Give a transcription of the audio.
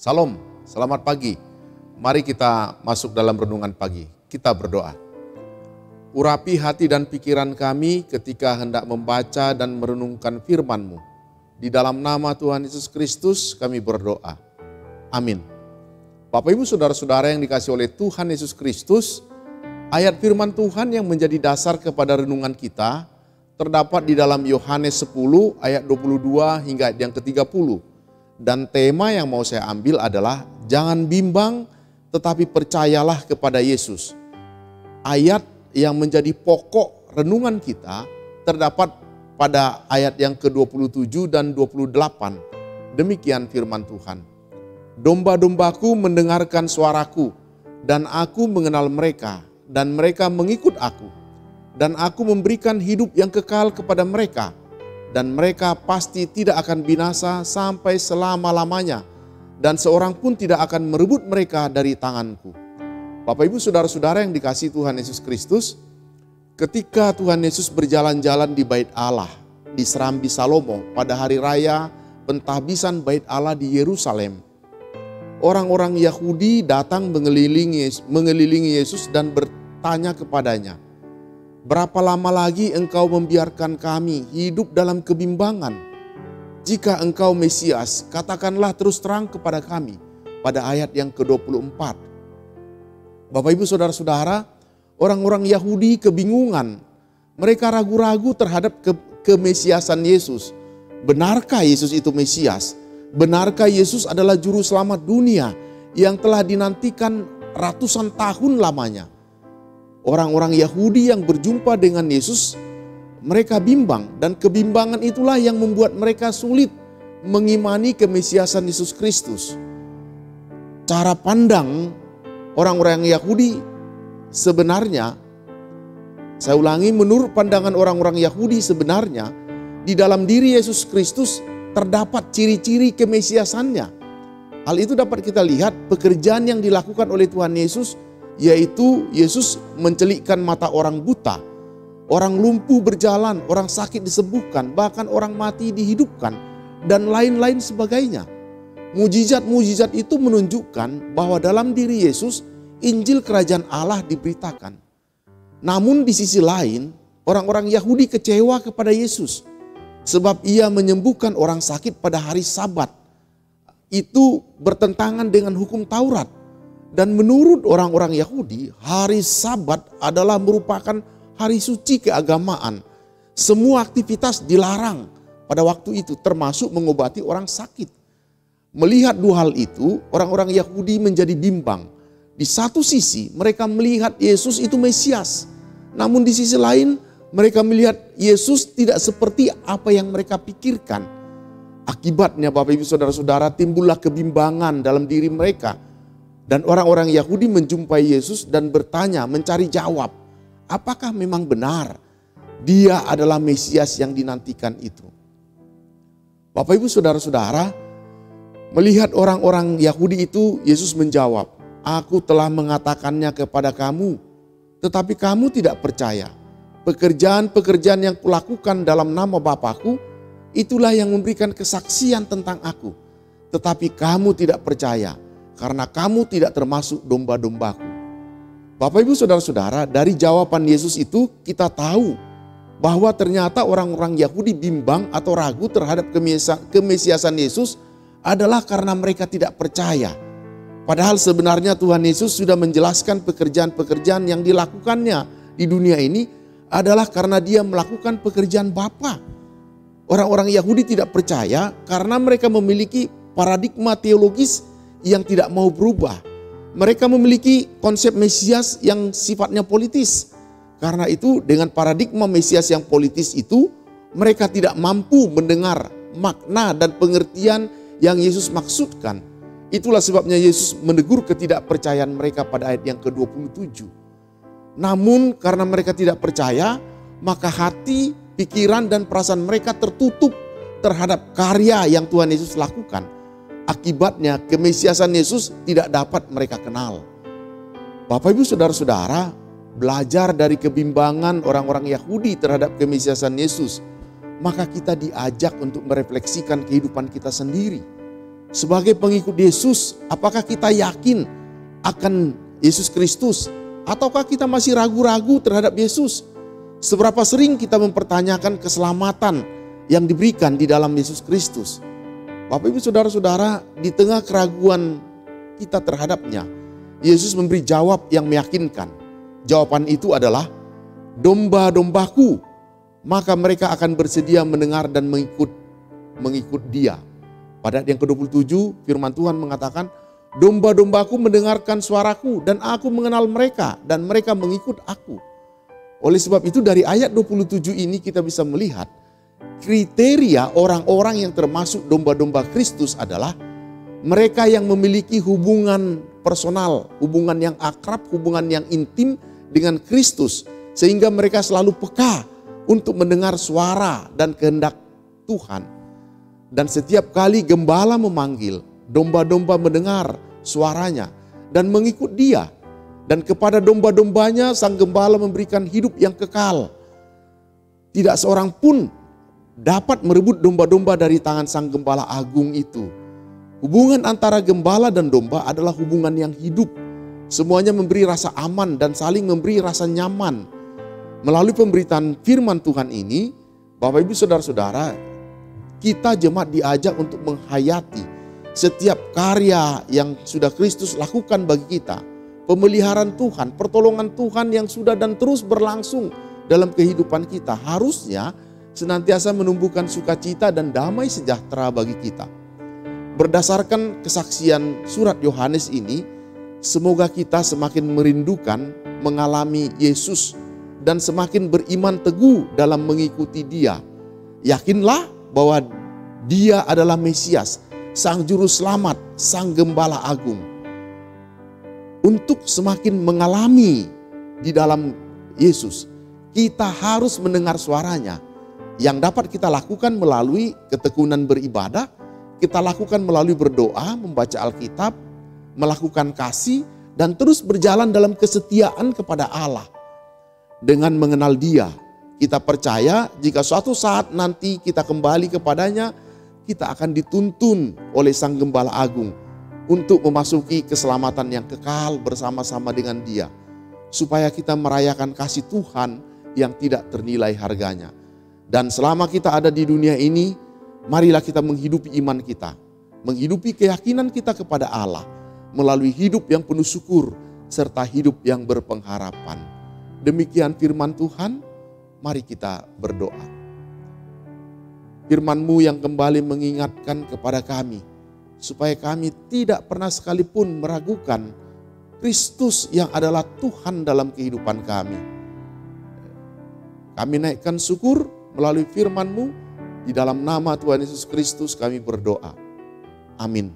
Salam, selamat pagi. Mari kita masuk dalam renungan pagi. Kita berdoa. Urapi hati dan pikiran kami ketika hendak membaca dan merenungkan firman-Mu. Di dalam nama Tuhan Yesus Kristus kami berdoa. Amin. Bapak Ibu Saudara-saudara yang dikasihi oleh Tuhan Yesus Kristus, ayat firman Tuhan yang menjadi dasar kepada renungan kita terdapat di dalam Yohanes 10 ayat 22 hingga ayat yang ke-30. Dan tema yang mau saya ambil adalah jangan bimbang tetapi percayalah kepada Yesus. Ayat yang menjadi pokok renungan kita terdapat pada ayat yang ke-27 dan 28. Demikian firman Tuhan. Domba-dombaku mendengarkan suaraku dan aku mengenal mereka dan mereka mengikut aku. Dan aku memberikan hidup yang kekal kepada mereka. Dan mereka pasti tidak akan binasa sampai selama-lamanya. Dan seorang pun tidak akan merebut mereka dari tanganku. Bapak Ibu Saudara-saudara yang dikasihi Tuhan Yesus Kristus, ketika Tuhan Yesus berjalan-jalan di Bait Allah, di Serambi Salomo pada hari raya pentahbisan Bait Allah di Yerusalem, orang-orang Yahudi datang mengelilingi Yesus dan bertanya kepadanya, "Berapa lama lagi engkau membiarkan kami hidup dalam kebimbangan? Jika engkau Mesias, katakanlah terus terang kepada kami." Pada ayat yang ke-24. Bapak Ibu Saudara-saudara, orang-orang Yahudi kebingungan. Mereka ragu-ragu terhadap kemesiasan Yesus. Benarkah Yesus itu Mesias? Benarkah Yesus adalah juru selamat dunia yang telah dinantikan ratusan tahun lamanya? Orang-orang Yahudi yang berjumpa dengan Yesus, mereka bimbang dan kebimbangan itulah yang membuat mereka sulit mengimani kemesiasan Yesus Kristus. Cara pandang orang-orang Yahudi sebenarnya, saya ulangi, menurut pandangan orang-orang Yahudi sebenarnya di dalam diri Yesus Kristus terdapat ciri-ciri kemesiasannya. Hal itu dapat kita lihat pekerjaan yang dilakukan oleh Tuhan Yesus, yaitu Yesus mencelikkan mata orang buta, orang lumpuh berjalan, orang sakit disembuhkan, bahkan orang mati dihidupkan, dan lain-lain sebagainya. Mujizat-mujizat itu menunjukkan bahwa dalam diri Yesus, Injil Kerajaan Allah diberitakan. Namun di sisi lain, orang-orang Yahudi kecewa kepada Yesus, sebab ia menyembuhkan orang sakit pada hari Sabat. Itu bertentangan dengan hukum Taurat. Dan menurut orang-orang Yahudi, hari Sabat adalah merupakan hari suci keagamaan. Semua aktivitas dilarang pada waktu itu, termasuk mengobati orang sakit. Melihat dua hal itu, orang-orang Yahudi menjadi bimbang. Di satu sisi, mereka melihat Yesus itu Mesias. Namun di sisi lain, mereka melihat Yesus tidak seperti apa yang mereka pikirkan. Akibatnya Bapak Ibu Saudara-saudara, timbullah kebimbangan dalam diri mereka. Dan orang-orang Yahudi menjumpai Yesus dan bertanya, mencari jawab. Apakah memang benar dia adalah Mesias yang dinantikan itu? Bapak Ibu Saudara-saudara, melihat orang-orang Yahudi itu, Yesus menjawab, "Aku telah mengatakannya kepada kamu, tetapi kamu tidak percaya. Pekerjaan-pekerjaan yang kulakukan dalam nama Bapa-Ku, itulah yang memberikan kesaksian tentang aku. Tetapi kamu tidak percaya. Karena kamu tidak termasuk domba-dombaku." Bapak Ibu Saudara-saudara, dari jawaban Yesus itu kita tahu bahwa ternyata orang-orang Yahudi bimbang atau ragu terhadap kemesiasan Yesus adalah karena mereka tidak percaya. Padahal sebenarnya Tuhan Yesus sudah menjelaskan pekerjaan-pekerjaan yang dilakukannya di dunia ini adalah karena dia melakukan pekerjaan Bapa. Orang-orang Yahudi tidak percaya karena mereka memiliki paradigma teologis yang tidak mau berubah. Mereka memiliki konsep Mesias yang sifatnya politis. Karena itu dengan paradigma Mesias yang politis itu, mereka tidak mampu mendengar makna dan pengertian yang Yesus maksudkan. Itulah sebabnya Yesus menegur ketidakpercayaan mereka pada ayat yang ke-27. Namun karena mereka tidak percaya, maka hati, pikiran dan perasaan mereka tertutup terhadap karya yang Tuhan Yesus lakukan. Akibatnya kemesiasan Yesus tidak dapat mereka kenal. Bapak Ibu Saudara-saudara, belajar dari kebimbangan orang-orang Yahudi terhadap kemesiasan Yesus, maka kita diajak untuk merefleksikan kehidupan kita sendiri. Sebagai pengikut Yesus, apakah kita yakin akan Yesus Kristus? Ataukah kita masih ragu-ragu terhadap Yesus? Seberapa sering kita mempertanyakan keselamatan yang diberikan di dalam Yesus Kristus? Bapak Ibu Saudara-saudara, di tengah keraguan kita terhadapnya, Yesus memberi jawab yang meyakinkan. Jawaban itu adalah, domba-dombaku, maka mereka akan bersedia mendengar dan mengikut Dia. Pada ayat yang ke-27 firman Tuhan mengatakan, domba-dombaku mendengarkan suaraku dan aku mengenal mereka dan mereka mengikut aku. Oleh sebab itu dari ayat 27 ini kita bisa melihat kriteria orang-orang yang termasuk domba-domba Kristus adalah mereka yang memiliki hubungan personal, hubungan yang akrab, hubungan yang intim dengan Kristus. Sehingga mereka selalu peka untuk mendengar suara dan kehendak Tuhan. Dan setiap kali gembala memanggil, domba-domba mendengar suaranya dan mengikut Dia. Dan kepada domba-dombanya sang gembala memberikan hidup yang kekal. Tidak seorang pun dapat merebut domba-domba dari tangan sang gembala agung itu. Hubungan antara gembala dan domba adalah hubungan yang hidup. Semuanya memberi rasa aman dan saling memberi rasa nyaman. Melalui pemberitaan firman Tuhan ini, Bapak Ibu Saudara-saudara, kita jemaat diajak untuk menghayati setiap karya yang sudah Kristus lakukan bagi kita. Pemeliharaan Tuhan, pertolongan Tuhan yang sudah dan terus berlangsung dalam kehidupan kita. Harusnya senantiasa menumbuhkan sukacita dan damai sejahtera bagi kita. Berdasarkan kesaksian surat Yohanes ini, semoga kita semakin merindukan mengalami Yesus dan semakin beriman teguh dalam mengikuti Dia. Yakinlah bahwa Dia adalah Mesias, Sang Juru Selamat, Sang Gembala Agung. Untuk semakin mengalami di dalam Yesus, kita harus mendengar suaranya. Yang dapat kita lakukan melalui ketekunan beribadah, kita lakukan melalui berdoa, membaca Alkitab, melakukan kasih, dan terus berjalan dalam kesetiaan kepada Allah. Dengan mengenal Dia, kita percaya jika suatu saat nanti kita kembali kepadanya, kita akan dituntun oleh Sang Gembala Agung untuk memasuki keselamatan yang kekal bersama-sama dengan Dia. Supaya kita merayakan kasih Tuhan yang tidak ternilai harganya. Dan selama kita ada di dunia ini, marilah kita menghidupi iman kita. Menghidupi keyakinan kita kepada Allah melalui hidup yang penuh syukur serta hidup yang berpengharapan. Demikian firman Tuhan. Mari kita berdoa. Firman-Mu yang kembali mengingatkan kepada kami, supaya kami tidak pernah sekalipun meragukan Kristus yang adalah Tuhan dalam kehidupan kami. Kami naikkan syukur melalui firman-Mu, di dalam nama Tuhan Yesus Kristus kami berdoa. Amin.